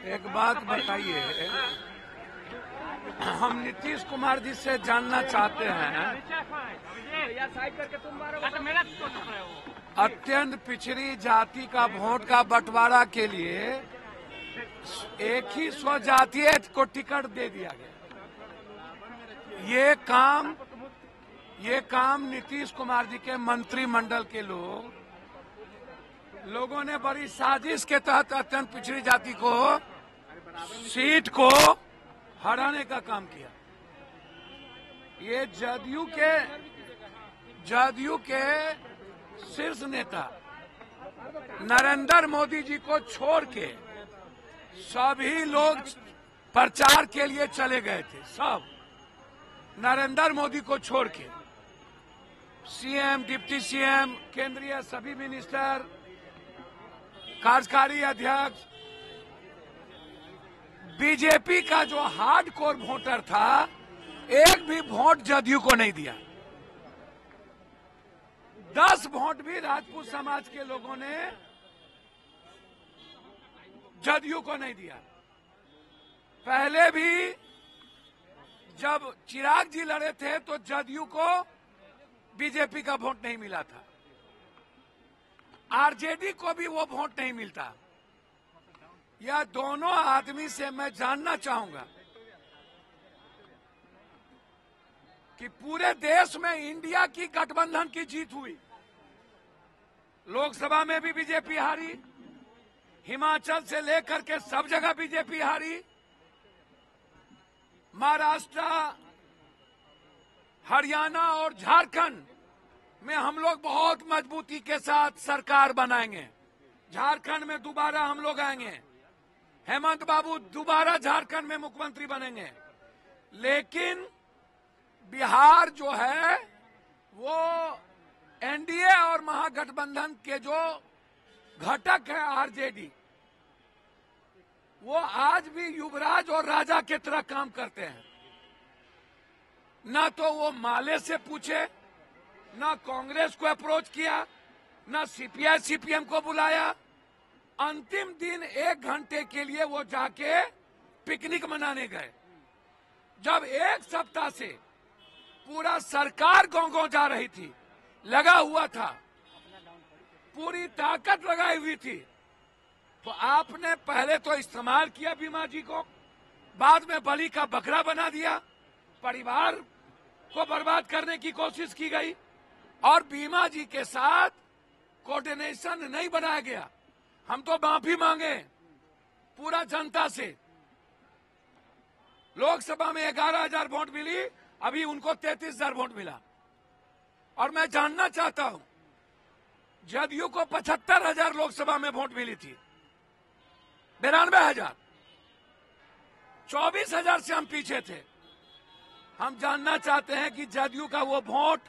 एक बात बताइए, हम नीतीश कुमार जी से जानना चाहते हैं, अत्यंत पिछड़ी जाति का वोट का बंटवारा के लिए एक ही स्वजातीय को टिकट दे दिया गया। ये काम नीतीश कुमार जी के मंत्रिमंडल के लोगों ने बड़ी साजिश के तहत अत्यंत पिछड़ी जाति को सीट को हराने का काम किया। ये जदयू के शीर्ष नेता नरेंद्र मोदी जी को छोड़ के सभी लोग प्रचार के लिए चले गए थे। सब नरेंद्र मोदी को छोड़ के सीएम, डिप्टी सीएम, केंद्रीय सभी मिनिस्टर, कार्यकारी अध्यक्ष, बीजेपी का जो हार्डकोर वोटर था, एक भी वोट जदयू को नहीं दिया। 10 वोट भी राजपूत समाज के लोगों ने जदयू को नहीं दिया। पहले भी जब चिराग जी लड़े थे तो जदयू को बीजेपी का वोट नहीं मिला था, आरजेडी को भी वो वोट नहीं मिलता। यह दोनों आदमी से मैं जानना चाहूंगा कि पूरे देश में इंडिया की गठबंधन की जीत हुई। लोकसभा में भी बीजेपी हारी, हिमाचल से लेकर के सब जगह बीजेपी हारी, महाराष्ट्र, हरियाणा और झारखंड में हम लोग बहुत मजबूती के साथ सरकार बनाएंगे। झारखंड में दोबारा हम लोग आएंगे, हेमंत बाबू दोबारा झारखंड में मुख्यमंत्री बनेंगे। लेकिन बिहार जो है वो एनडीए और महागठबंधन के जो घटक है आरजेडी, वो आज भी युवराज और राजा की तरह काम करते हैं। ना तो वो माले से पूछे, ना कांग्रेस को अप्रोच किया, ना सीपीआई सीपीएम को बुलाया। अंतिम दिन 1 घंटे के लिए वो जाके पिकनिक मनाने गए। जब 1 सप्ताह से पूरा सरकार गांव-गांव जा रही थी, लगा हुआ था, पूरी ताकत लगाई हुई थी, तो आपने पहले तो इस्तेमाल किया बीमा जी को, बाद में बलि का बकरा बना दिया, परिवार को बर्बाद करने की कोशिश की गई और बीमा जी के साथ कोऑर्डिनेशन नहीं बनाया गया। हम तो माफी मांगे पूरा जनता से। लोकसभा में 11,000 वोट मिली, अभी उनको 33,000 वोट मिला। और मैं जानना चाहता हूं, जदयू को 75,000 लोकसभा में वोट मिली थी, 92,000, 24,000 से हम पीछे थे। हम जानना चाहते हैं कि जदयू का वो वोट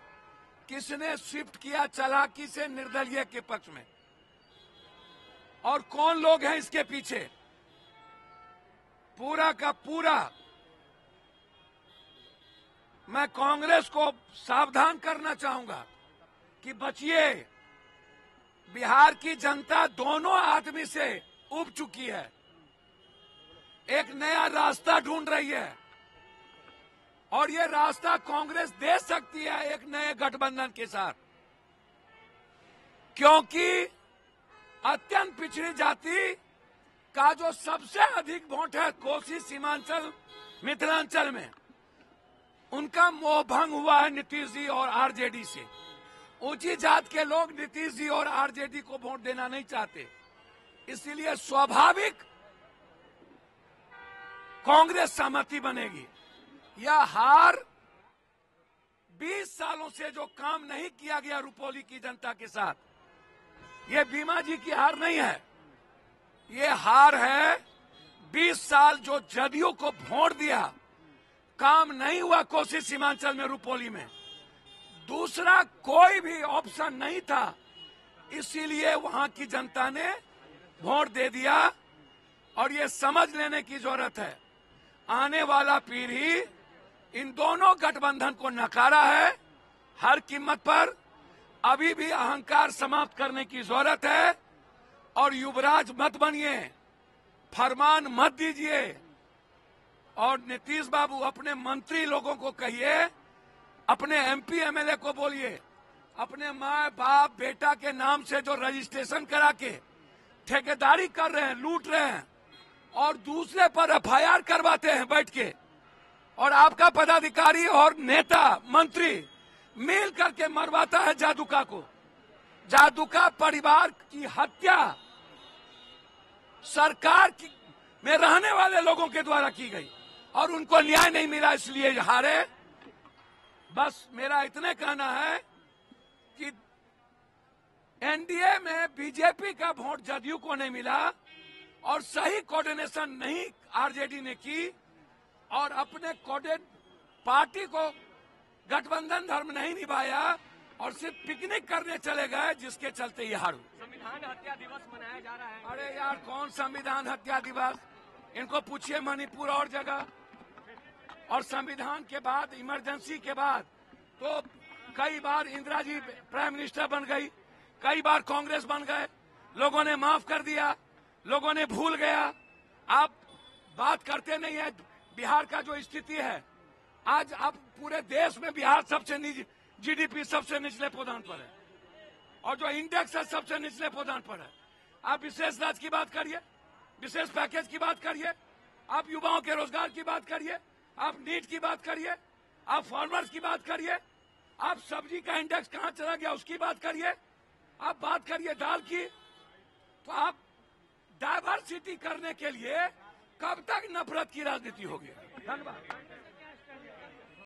किसने शिफ्ट किया चालाकी से निर्दलीय के पक्ष में, और कौन लोग हैं इसके पीछे। पूरा का पूरा मैं कांग्रेस को सावधान करना चाहूंगा कि बचिए। बिहार की जनता दोनों आदमी से उब चुकी है, एक नया रास्ता ढूंढ रही है, और ये रास्ता कांग्रेस दे सकती है एक नए गठबंधन के साथ। क्योंकि अत्यंत पिछड़ी जाति का जो सबसे अधिक वोट है कोसी, सीमांचल, मिथिलांचल में, उनका मोह भंग हुआ है नीतीश जी और आरजेडी से। ऊंची जात के लोग नीतीश जी और आरजेडी को वोट देना नहीं चाहते, इसलिए स्वाभाविक कांग्रेस सहमति बनेगी। यह हार 20 सालों से जो काम नहीं किया गया रुपौली की जनता के साथ, ये बीमा जी की हार नहीं है, ये हार है 20 साल जो जदयू को वोट दिया, काम नहीं हुआ कोसी सीमांचल में, रुपौली में, दूसरा कोई भी ऑप्शन नहीं था, इसीलिए वहां की जनता ने वोट दे दिया। और ये समझ लेने की जरूरत है, आने वाला पीढ़ी इन दोनों गठबंधन को नकारा है हर कीमत पर। अभी भी अहंकार समाप्त करने की जरूरत है और युवराज मत बनिए, फरमान मत दीजिए। और नीतीश बाबू अपने मंत्री लोगों को कहिए, अपने एमपी एमएलए को बोलिए, अपने माँ बाप बेटा के नाम से जो रजिस्ट्रेशन करा के ठेकेदारी कर रहे हैं, लूट रहे हैं और दूसरे पर एफआईआर करवाते हैं बैठ के, और आपका पदाधिकारी और नेता मंत्री मिल करके मरवाता है जादुका को। जादुका परिवार की हत्या सरकार में रहने वाले लोगों के द्वारा की गई और उनको न्याय नहीं मिला, इसलिए हारे। बस मेरा इतने कहना है कि एनडीए में बीजेपी का वोट जदयू को नहीं मिला और सही कोऑर्डिनेशन नहीं आरजेडी ने की और अपने पार्टी को गठबंधन धर्म नहीं निभाया और सिर्फ पिकनिक करने चले गए, जिसके चलते ये हारू। संविधान हत्या दिवस मनाया जा रहा है। अरे यार, कौन संविधान हत्या दिवस? इनको पूछिए मणिपुर और जगह। और संविधान के बाद, इमरजेंसी के बाद तो कई बार इंदिरा जी प्राइम मिनिस्टर बन गई, कई बार कांग्रेस बन गए, लोगों ने माफ कर दिया, लोगों ने भूल गया। आप बात करते नहीं है बिहार का जो स्थिति है। आज अब पूरे देश में बिहार सबसे जीडीपी सबसे निचले पौधान पर है और जो इंडेक्स है सबसे निचले पौधान पर है। आप विशेष राज्य की बात करिए, विशेष पैकेज की बात करिए, आप युवाओं के रोजगार की बात करिए, आप नीट की बात करिए, आप फार्मर्स की बात करिए, आप सब्जी का इंडेक्स कहां चला गया उसकी बात करिए, आप बात करिए दाल की। तो आप डाइवर्सिटी करने के लिए कब तक नफरत की राजनीति होगी? धन्यवाद।